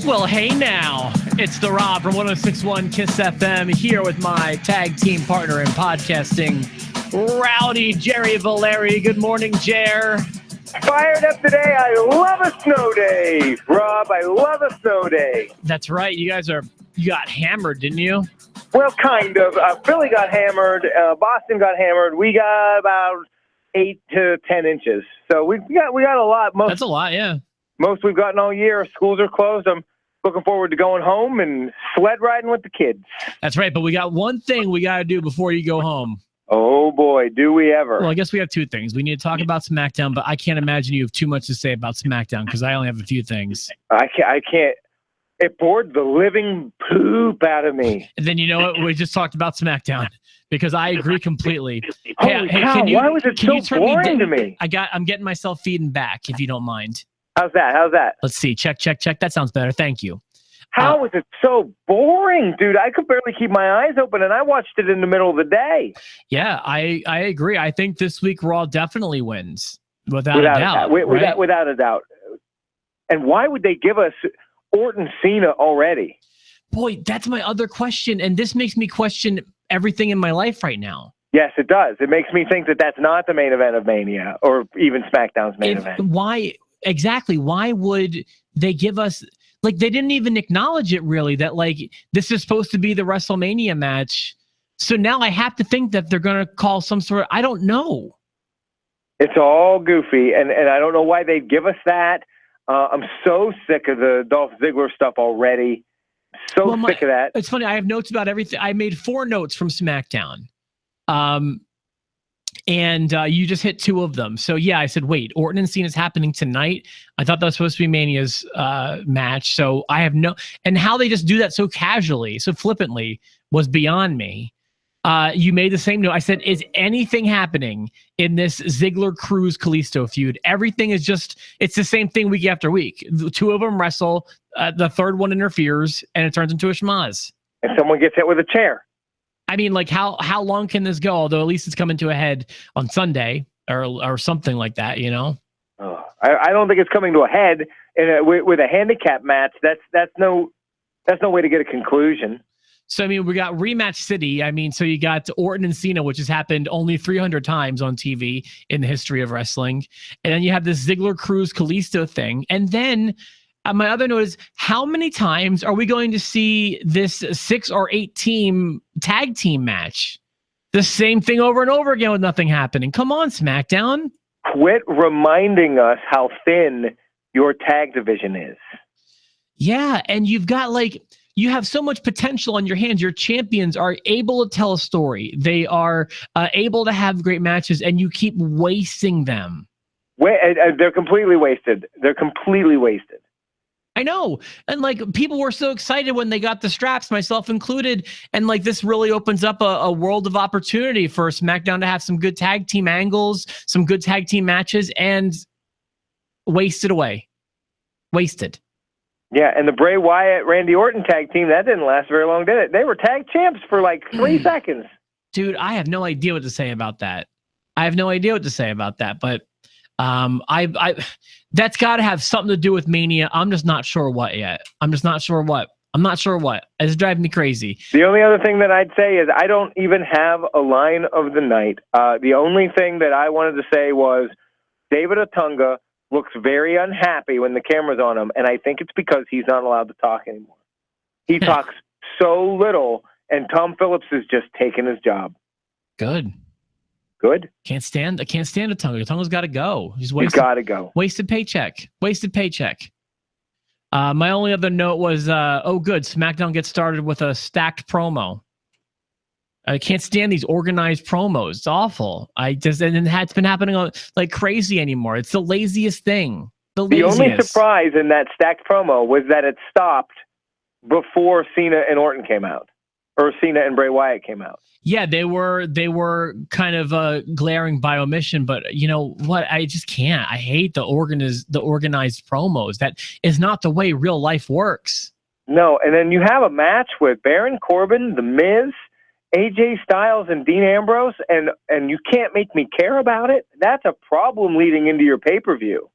Well, hey now, it's the Rob from 106.1 KISS FM here with my tag team partner in podcasting, Rowdy Jerry Valeri. Good morning, Jer. Fired up today. I love a snow day, Rob. I love a snow day. That's right. You got hammered, didn't you? Well, kind of. Philly got hammered. Boston got hammered. We got about 8 to 10 inches. So we got a lot. That's a lot, yeah. Most we've gotten all year. Schools are closed. I'm looking forward to going home and sled riding with the kids. That's right, but we got one thing we got to do before you go home. Oh, boy, do we ever. Well, I guess we have two things. We need to talk about SmackDown, but I can't imagine you have too much to say about SmackDown because I only have a few things. I can't. It bored the living poop out of me. And then you know what? We just talked about SmackDown because I agree completely. Holy cow, why was it so boring to me? I'm getting myself feeding back, if you don't mind. How's that? Let's see. Check. That sounds better. Thank you. How was it so boring, dude? I could barely keep my eyes open, and I watched it in the middle of the day. Yeah, I agree. I think this week Raw definitely wins, without a doubt. Without a doubt. And why would they give us Orton Cena already? Boy, that's my other question, and this makes me question everything in my life right now. Yes, it does. It makes me think that that's not the main event of Mania, or even SmackDown's main event. Why exactly? Why would they give us? Like, they didn't even acknowledge it, really, that, like, this is supposed to be the WrestleMania match. So now I have to think that they're going to call some sort of, I don't know. It's all goofy, and I don't know why they'd give us that. I'm so sick of the Dolph Ziggler stuff already. Sick of that. It's funny. I have notes about everything. I made 4 notes from SmackDown. And you just hit 2 of them. So, yeah, I said, wait, Orton and Cena is happening tonight. I thought that was supposed to be Mania's match. So I have no... And how they just do that so casually, so flippantly, was beyond me. You made the same note. I said, is anything happening in this Ziggler-Cruz-Kalisto feud? Everything is just... It's the same thing week after week. The 2 of them wrestle. The third one interferes, and it turns into a schmaz. And someone gets hit with a chair. I mean, like, how long can this go? Although at least it's coming to a head on Sunday or something like that, you know? Oh, I don't think it's coming to a head with a handicap match. That's no way to get a conclusion. So, I mean, we got Rematch City. I mean, so you got Orton and Cena, which has happened only 300 times on TV in the history of wrestling. And then you have this Ziggler-Cruz-Kalisto thing. And then... my other note is, how many times are we going to see this 6 or 8 team tag team match? The same thing over and over again with nothing happening. Come on, SmackDown. Quit reminding us how thin your tag division is. Yeah, and you've got, like, you have so much potential on your hands. Your champions are able to tell a story. They are able to have great matches, and you keep wasting them. They're completely wasted. I know. And, like, people were so excited when they got the straps, myself included. And, like, this really opens up a world of opportunity for SmackDown to have some good tag team angles, some good tag team matches, and wasted away. Wasted. Yeah, and the Bray Wyatt, Randy Orton tag team, that didn't last very long, did it? They were tag champs for, like, 3 seconds. Dude, I have no idea what to say about that. But that's got to have something to do with Mania. I'm just not sure what yet. It's driving me crazy. The only other thing that I'd say is I don't even have a line of the night. The only thing that I wanted to say was David Otunga looks very unhappy when the camera's on him, and I think it's because he's not allowed to talk anymore. He talks so little, and Tom Phillips is just taking his job. Good. Can't stand Otunga. Otunga's got to go. He's got to go. Wasted paycheck. My only other note was, good. SmackDown gets started with a stacked promo. I can't stand these organized promos. It's awful. It's been happening like crazy anymore. It's the laziest thing. The only surprise in that stacked promo was that it stopped before Cena and Orton came out, or Cena and Bray Wyatt came out. Yeah, they were kind of glaring by omission, but you know what? I just can't. I hate the organized promos. That is not the way real life works. No, and then you have a match with Baron Corbin, The Miz, AJ Styles, and Dean Ambrose, and you can't make me care about it. That's a problem leading into your pay-per-view.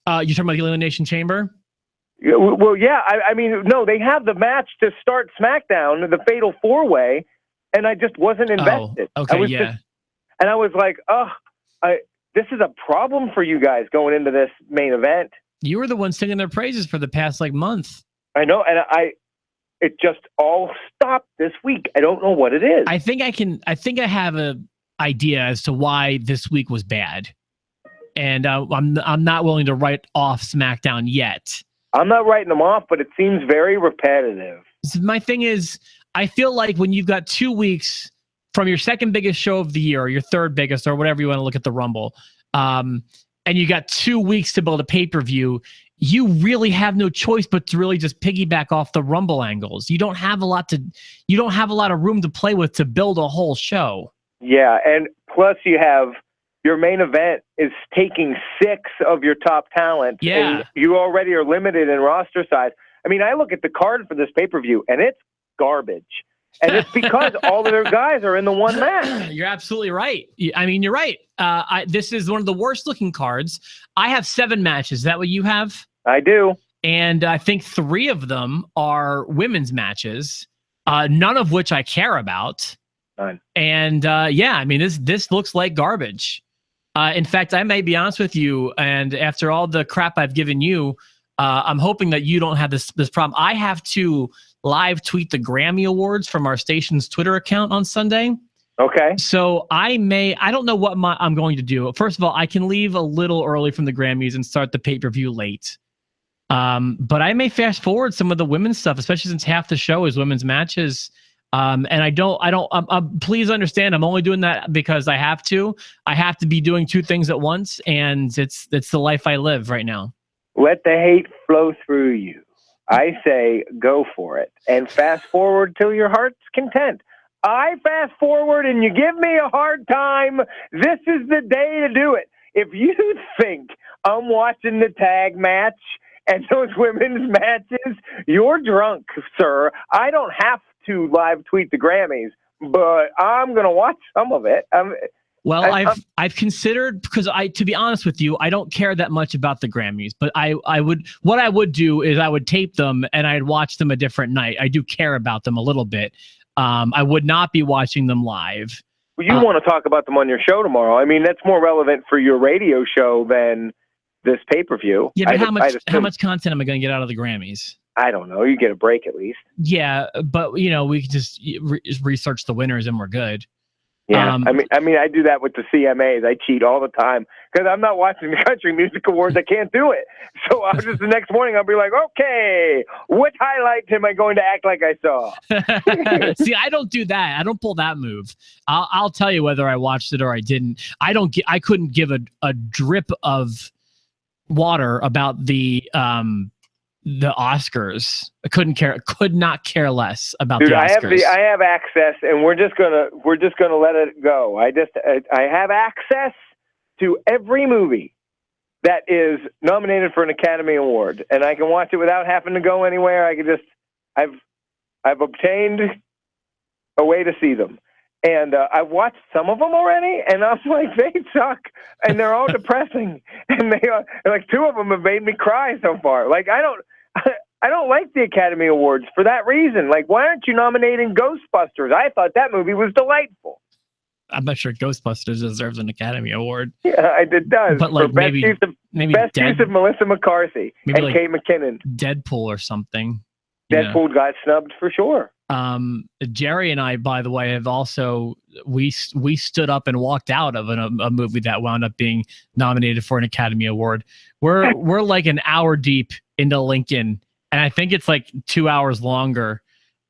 You're talking about the Elimination Chamber? Well, yeah. I mean, no, they have the match to start SmackDown, the Fatal 4-Way, and I just wasn't invested. Oh, okay, yeah. And I was like, this is a problem for you guys going into this main event. You were the one singing their praises for the past month. I know, and it just all stopped this week. I don't know what it is. I think I have a idea as to why this week was bad, and I'm not willing to write off SmackDown yet. I'm not writing them off, but it seems very repetitive. So my thing is, I feel like when you've got 2 weeks from your second biggest show of the year, or your third biggest, or whatever you want to look at the Rumble, and you got 2 weeks to build a pay-per-view, you really have no choice but to really just piggyback off the Rumble angles. You don't have a lot of room to play with to build a whole show. Yeah, and plus you have your main event is taking 6 of your top talent. Yeah. And you already are limited in roster size. I mean, I look at the card for this pay-per-view, and it's garbage. And it's because all of their guys are in the one match. You're absolutely right. I mean, you're right. This is one of the worst looking cards. I have 7 matches. Is that what you have? I do. And I think 3 of them are women's matches, none of which I care about. None. And yeah, I mean, this looks like garbage. In fact, I may be honest with you, and after all the crap I've given you, I'm hoping that you don't have this problem. I have to live tweet the Grammy Awards from our station's Twitter account on Sunday. Okay. So I don't know what I'm going to do. First of all, I can leave a little early from the Grammys and start the pay-per-view late. But I may fast forward some of the women's stuff, especially since half the show is women's matches. And please understand, I'm only doing that because I have to. I have to be doing 2 things at once, and it's the life I live right now. Let the hate flow through you. I say go for it and fast forward till your heart's content. I fast forward and you give me a hard time. This is the day to do it. If you think I'm watching the tag match and those women's matches, you're drunk, sir. I don't have to live tweet the Grammys, but I'm going to watch some of it. Well, I've considered, because to be honest with you, I don't care that much about the Grammys, but what I would do is I would tape them and I'd watch them a different night. I do care about them a little bit. I would not be watching them live. Well, you want to talk about them on your show tomorrow. I mean, that's more relevant for your radio show than this pay-per-view. Yeah, but how much content am I going to get out of the Grammys? I don't know. You get a break at least. Yeah, but we can just research the winners and we're good. Yeah, I mean, I do that with the CMAs. I cheat all the time because I'm not watching the Country Music Awards. I can't do it. So I'll just the next morning I'll be like, okay, what highlights am I going to act like I saw? See, I don't do that. I don't pull that move. I'll tell you whether I watched it or I didn't. I couldn't give a drip of water about the Oscars. I could not care less about the Oscars. I have access, and we're just gonna let it go. I have access to every movie that is nominated for an Academy Award, and I can watch it without having to go anywhere. I've obtained a way to see them, and I've watched some of them already, and I'm like, they suck, and they're all depressing, and they are like 2 of them have made me cry so far. Like I don't like the Academy Awards for that reason. Like, why aren't you nominating Ghostbusters? I thought that movie was delightful. I'm not sure Ghostbusters deserves an Academy Award. Yeah, it does. But like best use of Melissa McCarthy and like Kate McKinnon. Deadpool or something. Deadpool got snubbed for sure. Jerry and I, by the way, have also we stood up and walked out of a movie that wound up being nominated for an Academy Award. We're like an hour deep into Lincoln, and I think it's like 2 hours longer.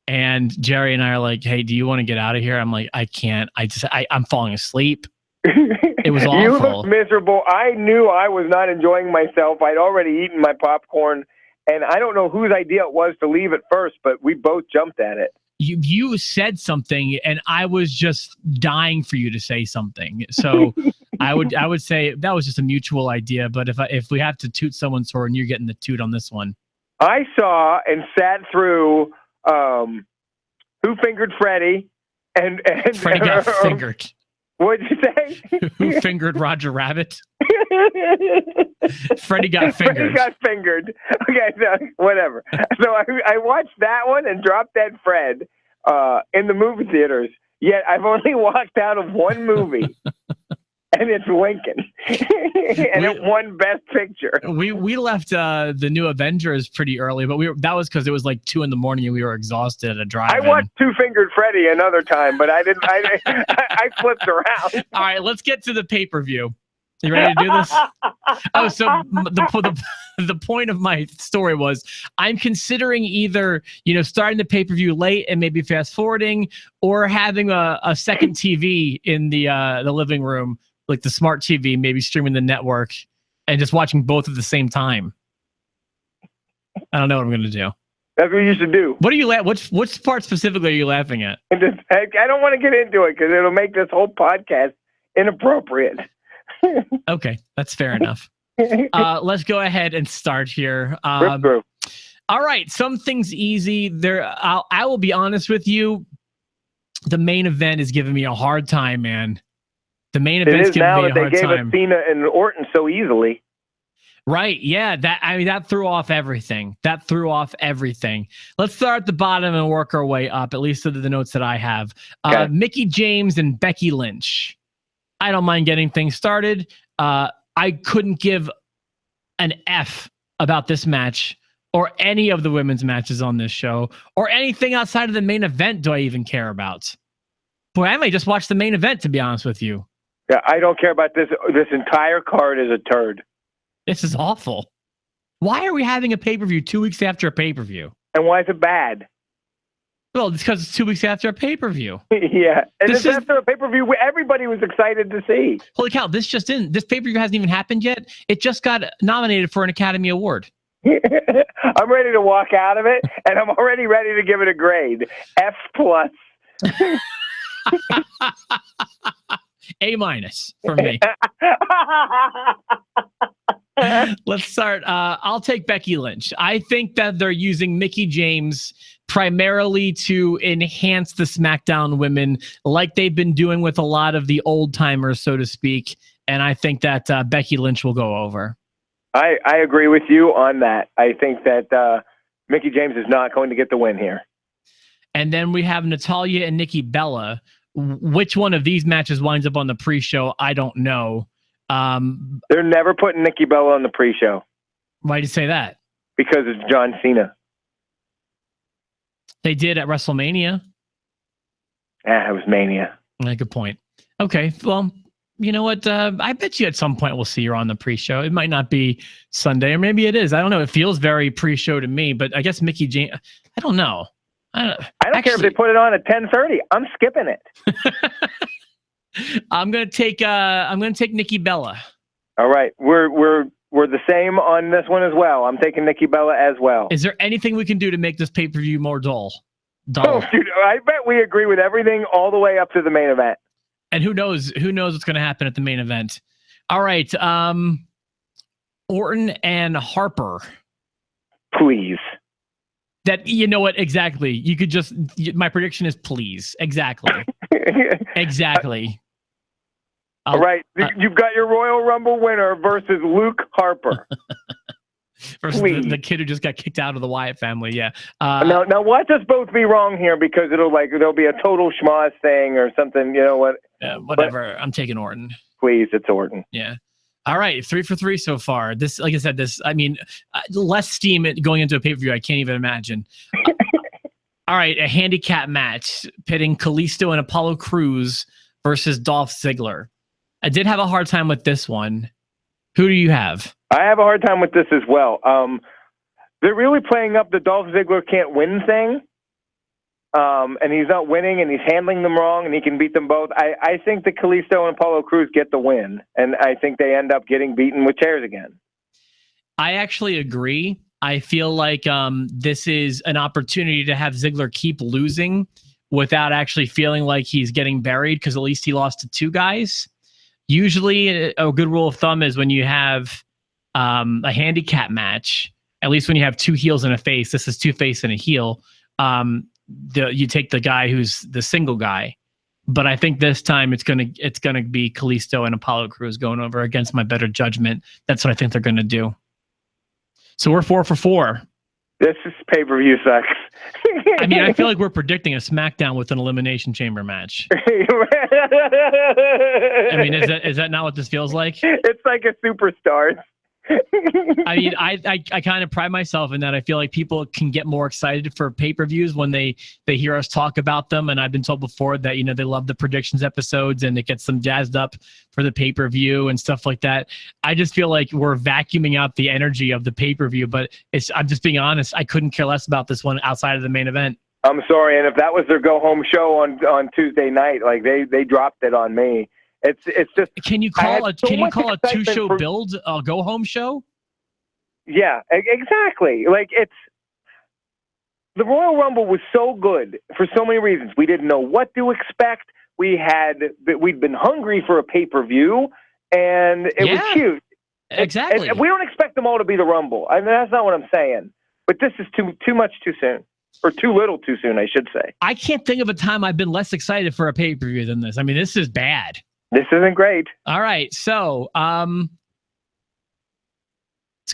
And Jerry and I are like, "Hey, do you want to get out of here?" I'm like, "I can't. I'm falling asleep." It was awful. You looked miserable. I knew I was not enjoying myself. I'd already eaten my popcorn. And I don't know whose idea it was to leave it first, but we both jumped at it. You said something, and I was just dying for you to say something. So I would say that was just a mutual idea. But if we have to toot someone's horn, you're getting the toot on this one. I saw and sat through Who Fingered Freddie and Freddie got fingered. What'd you say? Who fingered Roger Rabbit? Freddie got fingered. Freddie got fingered. Okay, so whatever. So I watched that one and dropped Dead Fred in the movie theaters. Yet I've only walked out of one movie. And it's Lincoln, and it won Best Picture. We left the new Avengers pretty early, but that was because it was like 2 a.m. and we were exhausted at a drive. I watched Two Fingered Freddy another time, but I didn't. I flipped around. All right, let's get to the pay-per-view. You ready to do this? Oh, so the point of my story was I'm considering either starting the pay-per-view late and maybe fast forwarding, or having a second TV in the living room. Like the smart TV, maybe streaming the network and just watching both at the same time. I don't know what I'm going to do. That's what you should do. What are you which part specifically are you laughing at? I don't want to get into it because it'll make this whole podcast inappropriate. Okay, that's fair enough. Let's go ahead and start here. Rip through. All right, some things easy. I will be honest with you. The main event is giving me a hard time, man. The main event's giving me a hard time. It is now that they gave us Cena and Orton so easily. Right, yeah. That threw off everything. Let's start at the bottom and work our way up, at least to the notes that I have. Okay. Mickie James and Becky Lynch. I don't mind getting things started. I couldn't give an F about this match or any of the women's matches on this show or anything outside of the main event do I even care about. Boy, I might just watch the main event, to be honest with you. Yeah, I don't care about this. This entire card is a turd. This is awful. Why are we having a pay-per-view 2 weeks after a pay-per-view? And why is it bad? Well, it's because it's 2 weeks after a pay-per-view. Yeah. And this is after a pay-per-view everybody was excited to see. Holy cow, this pay-per-view hasn't even happened yet. It just got nominated for an Academy Award. I'm ready to walk out of it, and I'm already ready to give it a grade. F+. A- for me. Let's start. I'll take Becky Lynch. I think that they're using Mickie James primarily to enhance the SmackDown women like they've been doing with a lot of the old timers, so to speak. And I think that Becky Lynch will go over. I agree with you on that. I think that Mickie James is not going to get the win here. And then we have Natalya and Nikki Bella. Which one of these matches winds up on the pre-show, I don't know. They're never putting Nikki Bella on the pre-show. Why do you say that? Because it's John Cena. They did at WrestleMania. It was Mania. Good point. Okay, well, you know what? I bet you at some point we'll see her on the pre-show. It might not be Sunday, or maybe it is. I don't know. It feels very pre-show to me, but I guess Mickie James, I don't know. I don't care if they put it on at 10:30. I'm skipping it. I'm gonna take Nikki Bella. All right, we're the same on this one as well. I'm taking Nikki Bella as well. Is there anything we can do to make this pay-per-view more dull? Oh, dude, I bet we agree with everything all the way up to the main event. And who knows what's going to happen at the main event? All right, Orton and Harper. Please. That, you know what, exactly. You could just, my prediction is please. Exactly. Exactly. All right. You've got your Royal Rumble winner versus Luke Harper. Versus the kid who just got kicked out of the Wyatt family. Yeah. Now watch us both be wrong here, because there'll be a total schmoz thing or something. You know what? Whatever. I'm taking Orton. Please, it's Orton. Yeah. All right, 3 for 3 so far. This, like I said, less steam going into a pay-per-view, I can't even imagine. All right, a handicap match pitting Kalisto and Apollo Crews versus Dolph Ziggler. I did have a hard time with this one. Who do you have? I have a hard time with this as well. They're really playing up the Dolph Ziggler can't win thing. And he's not winning, and he's handling them wrong, and he can beat them both. I think that Kalisto and Apollo Crews get the win, and I think they end up getting beaten with chairs again. I actually agree. I feel like this is an opportunity to have Ziggler keep losing without actually feeling like he's getting buried, because at least he lost to 2 guys. Usually, a good rule of thumb is when you have a handicap match, at least when you have 2 heels and a face, this is 2 face and a heel, you take the guy who's the single guy. But I think this time it's gonna be Kalisto and Apollo Crews going over against my better judgment. That's what I think they're gonna do. So we're 4 for 4. This pay-per-view sucks. I mean, I feel like we're predicting a SmackDown with an Elimination Chamber match. I mean, is that not what this feels like? It's like a Superstars. I mean, I kind of pride myself in that. I feel like people can get more excited for pay-per-views when they hear us talk about them. And I've been told before that, you know, they love the predictions episodes and it gets them jazzed up for the pay-per-view and stuff like that. I just feel like we're vacuuming out the energy of the pay-per-view, but I'm just being honest. I couldn't care less about this one outside of the main event. I'm sorry. And if that was their go-home show on Tuesday night, like they dropped it on me. It's just. Can you call a 2-show build a go home show? Yeah, exactly. Like the Royal Rumble was so good for so many reasons. We didn't know what to expect. We'd been hungry for a pay-per-view, and it was huge. Exactly. And we don't expect them all to be the Rumble. I mean, that's not what I'm saying. But this is too much too soon. Or too little too soon, I should say. I can't think of a time I've been less excited for a pay-per-view than this. I mean, this is bad. This isn't great. All right, so let's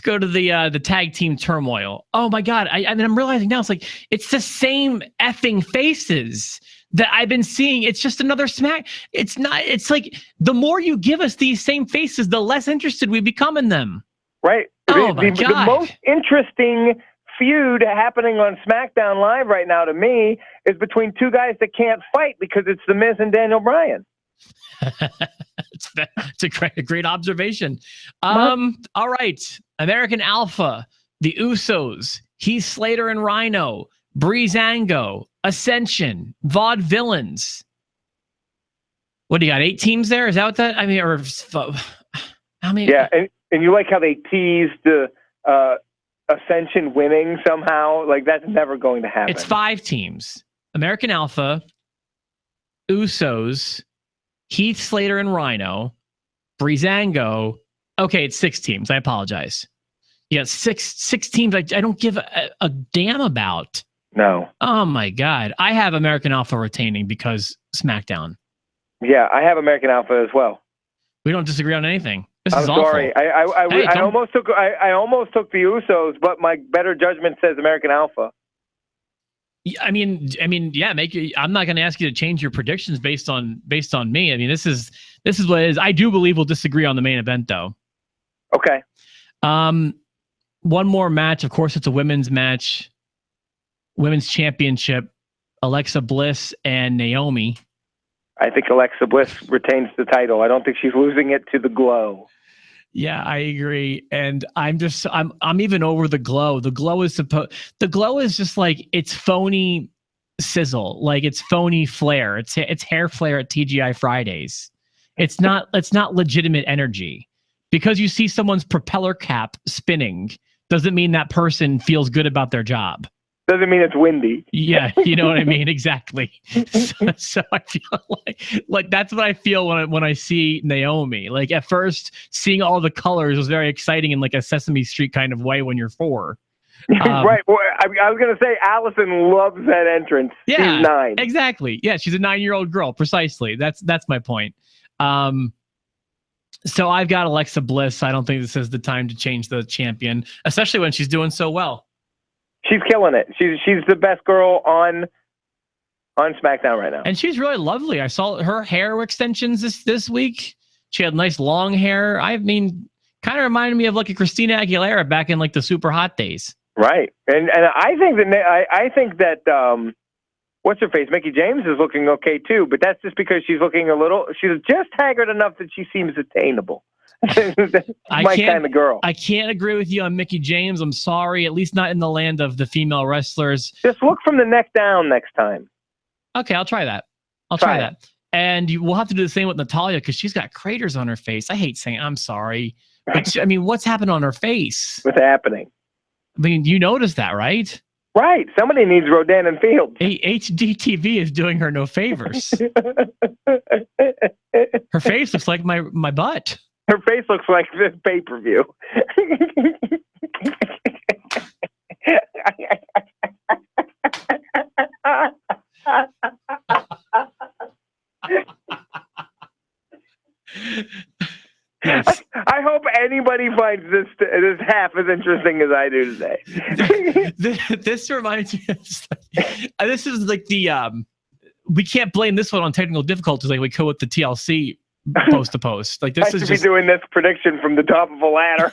go to the tag team turmoil. Oh my God, I mean, I'm realizing now it's the same effing faces that I've been seeing. It's just another smack. It's not. It's like the more you give us these same faces, the less interested we become in them. Right. Oh my God. The most interesting feud happening on SmackDown Live right now to me is between two guys that can't fight because it's The Miz and Daniel Bryan. It's a great observation. All right. American Alpha, the Usos, Heath Slater and Rhino, Breezango, Ascension, Vaudevillains. What do you got? 8 teams there? Is that what that? I mean, or how many? Yeah, and you like how they teased the Ascension winning somehow? Like that's never going to happen. It's 5 teams: American Alpha, Usos, Heath Slater and Rhino, Breezango. Okay, it's 6 teams. I apologize. Yeah, six teams I don't give a damn about. No. Oh my God. I have American Alpha retaining because SmackDown. Yeah, I have American Alpha as well. We don't disagree on anything. This I'm is sorry. Awful. I almost took the Usos, but my better judgment says American Alpha. I mean, yeah. I'm not going to ask you to change your predictions based on me. I mean, this is what it is. I do believe we'll disagree on the main event, though. Okay. One more match. Of course, it's a women's match. Women's championship. Alexa Bliss and Naomi. I think Alexa Bliss retains the title. I don't think she's losing it to the Glow. Yeah, I agree. And I'm even over the Glow. The Glow is just like, it's phony sizzle. Like it's phony flair. It's hair flare at TGI Fridays. It's not legitimate energy. Because you see someone's propeller cap spinning doesn't mean that person feels good about their job. Doesn't mean it's windy. Yeah, you know what I mean? Exactly. So I feel like that's what I feel when I see Naomi. Like at first, seeing all the colors was very exciting in like a Sesame Street kind of way when you're 4. Right. Well, I was going to say Allison loves that entrance. Yeah, she's 9. Exactly. Yeah, she's a 9-year-old girl. Precisely. That's my point. So I've got Alexa Bliss. I don't think this is the time to change the champion, especially when she's doing so well. She's killing it. She's the best girl on SmackDown right now. And she's really lovely. I saw her hair extensions this week. She had nice long hair. I mean, kind of reminded me of like a Christina Aguilera back in like the super hot days. Right. And I think that what's her face? Mickey James is looking okay too, but that's just because she's just haggard enough that she seems attainable. My kind of girl. I can't agree with you on Mickey James. I'm sorry. At least not in the land of the female wrestlers. Just look from the neck down next time. Okay, I'll try that. I'll try that. And we'll have to do the same with Natalya because she's got craters on her face. I hate saying I'm sorry. But I mean, what's happened on her face? What's happening? I mean, you noticed that, right? Right. Somebody needs Rodan and Fields. HDTV is doing her no favors. Her face looks like my butt. Her face looks like this pay-per-view. finds this half as interesting as I do today. This reminds me of, this is like the we can't blame this one on technical difficulties like we could with the TLC post to post. Like this I is should just be doing this prediction from the top of a ladder.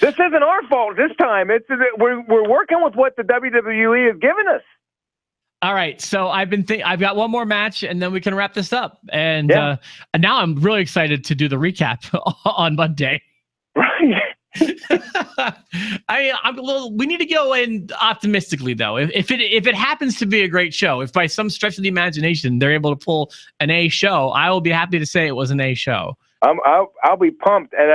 This isn't our fault this time. We're working with what the WWE has given us. all right. So I've got one more match and then we can wrap this up. And now I'm really excited to do the recap on Monday. Right. We need to go in optimistically though. If it happens to be a great show, if by some stretch of the imagination they're able to pull an A show, I will be happy to say it was an A show. I'll be pumped, and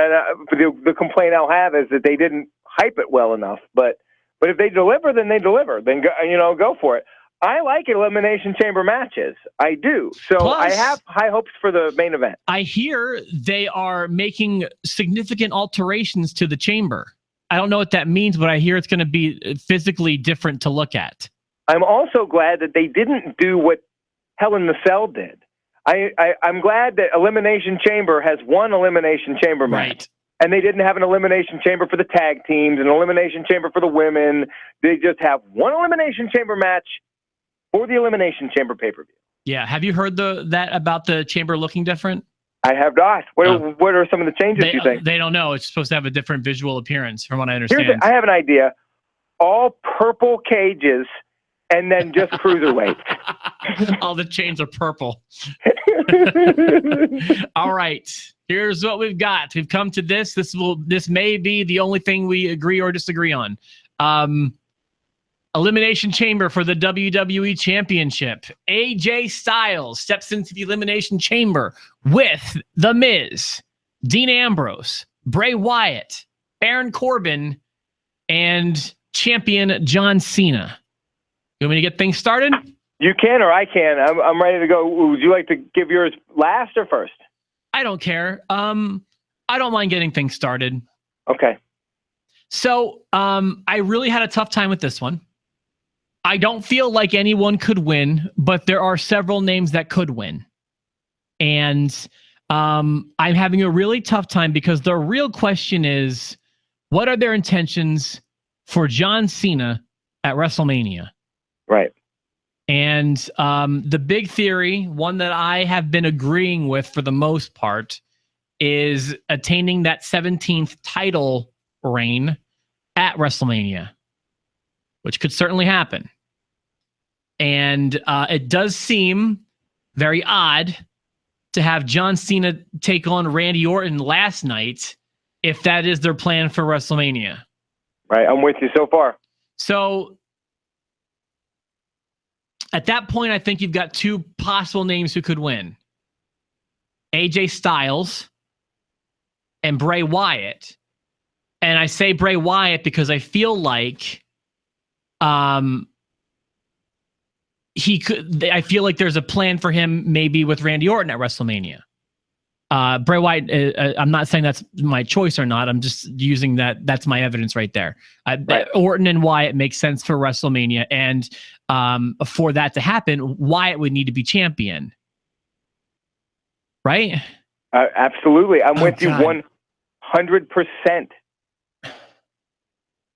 the complaint I'll have is that they didn't hype it well enough. But if they deliver, then they deliver. Then go for it. I like Elimination Chamber matches. I do. So plus, I have high hopes for the main event. I hear they are making significant alterations to the chamber. I don't know what that means, but I hear it's going to be physically different to look at. I'm also glad that they didn't do what Hell in the Cell did. I'm glad that Elimination Chamber has one Elimination Chamber match. Right. And they didn't have an Elimination Chamber for the tag teams, an Elimination Chamber for the women. They just have one Elimination Chamber match for the Elimination Chamber pay-per-view. Yeah. Have you heard that about the chamber looking different? I have not. What are some of the changes you think? They don't know. It's supposed to have a different visual appearance from what I understand. I have an idea. All purple cages and then just cruiserweights. All the chains are purple. All right. Here's what we've got. We've come to this. This may be the only thing we agree or disagree on. Elimination Chamber for the WWE Championship. AJ Styles steps into the Elimination Chamber with The Miz, Dean Ambrose, Bray Wyatt, Baron Corbin, and champion John Cena. You want me to get things started? You can or I can. I'm ready to go. Would you like to give yours last or first? I don't care. I don't mind getting things started. Okay. So I really had a tough time with this one. I don't feel like anyone could win, but there are several names that could win. And I'm having a really tough time because the real question is, what are their intentions for John Cena at WrestleMania? Right. And the big theory, one that I have been agreeing with for the most part, is attaining that 17th title reign at WrestleMania, which could certainly happen. And it does seem very odd to have John Cena take on Randy Orton last night if that is their plan for WrestleMania. Right, I'm with you so far. So at that point, I think you've got two possible names who could win. AJ Styles and Bray Wyatt. And I say Bray Wyatt because I feel like I feel like there's a plan for him maybe with Randy Orton at WrestleMania. Bray Wyatt, I'm not saying that's my choice or not. I'm just using that's my evidence right there. Right. Orton and Wyatt make sense for WrestleMania. And for that to happen, Wyatt would need to be champion. Right? Absolutely. I'm with you 100%.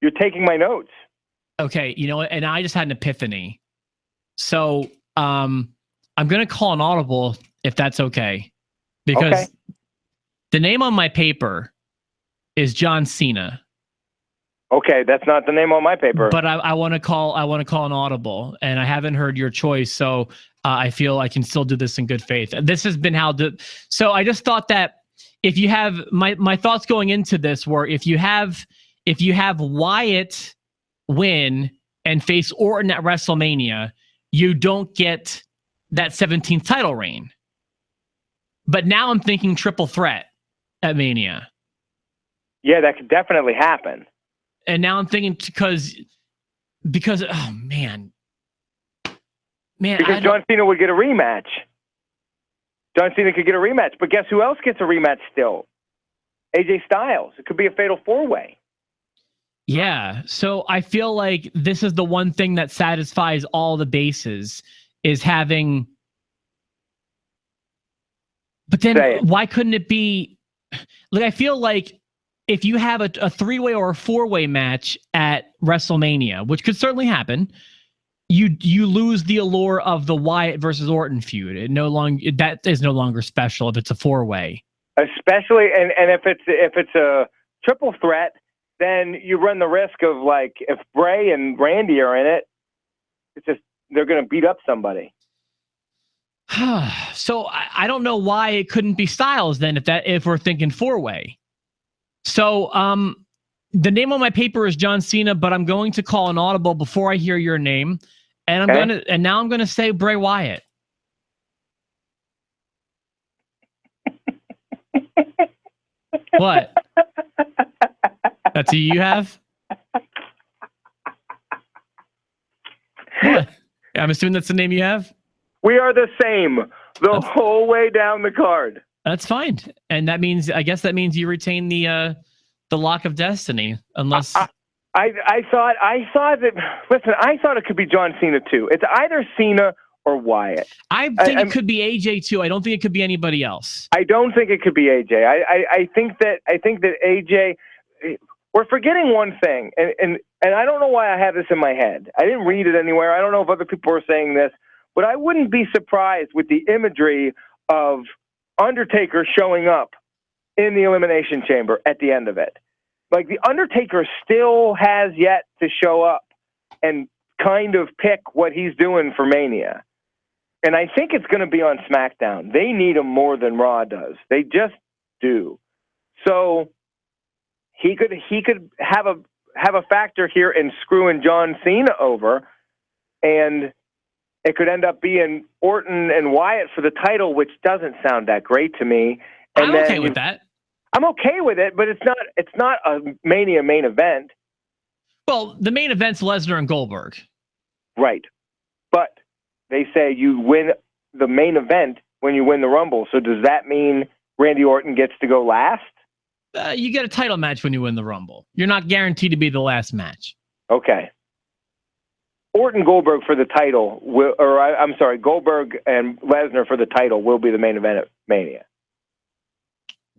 You're taking my notes. Okay. You know what? And I just had an epiphany. So I'm going to call an audible if that's okay. Because the name on my paper is John Cena. Okay, that's not the name on my paper. But I want to call an audible, and I haven't heard your choice, so I feel I can still do this in good faith. This has been so I just thought that if you have my thoughts going into this were if you have Wyatt win and face Orton at WrestleMania, you don't get that 17th title reign. But now I'm thinking triple threat at Mania. Yeah, that could definitely happen. And now I'm thinking because oh man, because John Cena would get a rematch. John Cena could get a rematch, but guess who else gets a rematch still? AJ Styles. It could be a fatal four-way. Yeah, so I feel like this is the one thing that satisfies all the bases is having. But then why couldn't it be Like, I feel like if you have a 3-way or a 4-way match at WrestleMania, which could certainly happen, you lose the allure of the Wyatt versus Orton feud. That is no longer special if it's a 4-way. Especially, and if it's a triple threat, then you run the risk of, like, if Bray and Randy are in it, it's just they're going to beat up somebody. So I don't know why it couldn't be Styles then if we're thinking 4-way. So the name on my paper is John Cena, but I'm going to call an audible before I hear your name. And now I'm gonna say Bray Wyatt. What? That's who you have? What? I'm assuming that's the name you have? We are the same the whole way down the card. That's fine. And I guess that means you retain the Lock of Destiny, unless I thought that. Listen, I thought it could be John Cena too. It's either Cena or Wyatt. I think it could be AJ too. I don't think it could be anybody else. I don't think it could be AJ. I think that AJ. We're forgetting one thing, and I don't know why I have this in my head. I didn't read it anywhere. I don't know if other people are saying this, but I wouldn't be surprised with the imagery of Undertaker showing up in the Elimination Chamber at the end of it. Like, the Undertaker still has yet to show up and kind of pick what he's doing for Mania. And I think it's going to be on SmackDown. They need him more than Raw does. They just do. So he could have a factor here in screwing John Cena over, and it could end up being Orton and Wyatt for the title, which doesn't sound that great to me. And I'm okay with that. I'm okay with it, but it's not a Mania main event. Well, the main event's Lesnar and Goldberg. Right. But they say you win the main event when you win the Rumble. So does that mean Randy Orton gets to go last? You get a title match when you win the Rumble. You're not guaranteed to be the last match. Okay. Orton Goldberg for the title, Goldberg and Lesnar for the title will be the main event at Mania.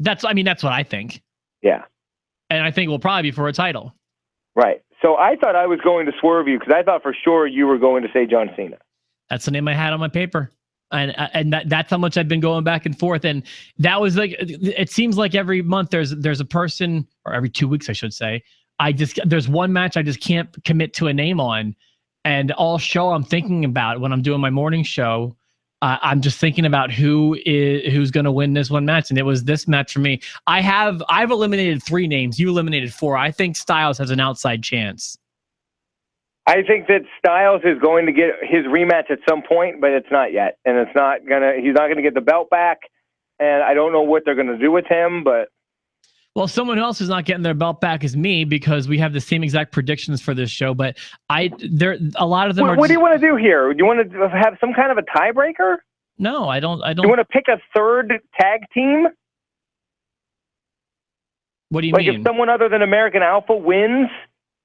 That's what I think. Yeah. And I think it will probably be for a title. Right. So I thought I was going to swerve you because I thought for sure you were going to say John Cena. That's the name I had on my paper. And that's how much I've been going back and forth. And that was like, it seems like every month there's a person, or every 2 weeks, I should say. There's one match I just can't commit to a name on. And all show I'm thinking about when I'm doing my morning show, I'm just thinking about who's going to win this one match, and it was this match for me. I've eliminated 3 names. You eliminated 4. I think Styles has an outside chance. I think that Styles is going to get his rematch at some point, but it's not yet, and he's not gonna get the belt back. And I don't know what they're going to do with him, but. Well, someone else who's not getting their belt back is me, because we have the same exact predictions for this show. But a lot of them. What do you want to do here? Do you want to have some kind of a tiebreaker? No, I don't. You want to pick a third tag team? What do you mean? Like, if someone other than American Alpha wins,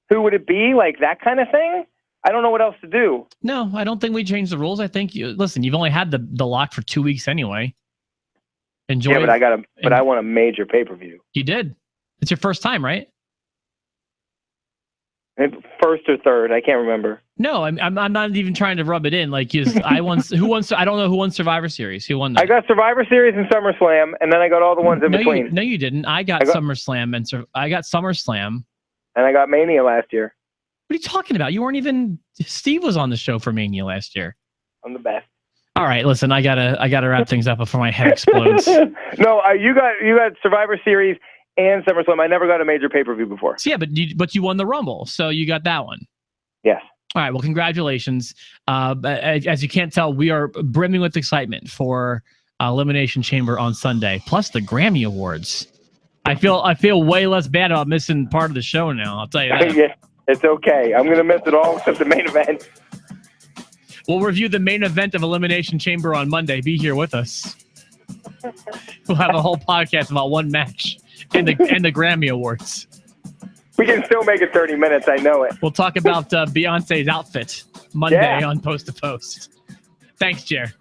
who would it be? Like that kind of thing? I don't know what else to do. No, I don't think we changed the rules. I think you've only had the lock for 2 weeks anyway. Enjoy. Yeah, but I want a major pay-per-view. You did. It's your first time, right? First or third, I can't remember. No, I'm not even trying to rub it in. Like, I don't know who won Survivor Series. Who won that? I got Survivor Series and SummerSlam, and then I got all the ones in between. No, you didn't. I got SummerSlam I got SummerSlam. And I got Mania last year. What are you talking about? You weren't even. Steve was on the show for Mania last year. I'm the best. All right, listen, I gotta wrap things up before my head explodes. No, you got Survivor Series and SummerSlam. I never got a major pay-per-view before. So, yeah, but you won the Rumble, so you got that one. Yes. All right, well, congratulations. As you can't tell, we are brimming with excitement for Elimination Chamber on Sunday, plus the Grammy Awards. I feel way less bad about missing part of the show now. I'll tell you that. Yeah, it's okay. I'm gonna miss it all except the main event. We'll review the main event of Elimination Chamber on Monday. Be here with us. We'll have a whole podcast about one match and the Grammy Awards. We can still make it 30 minutes. I know it. We'll talk about Beyonce's outfit Monday on Post to Post. Thanks, Jer.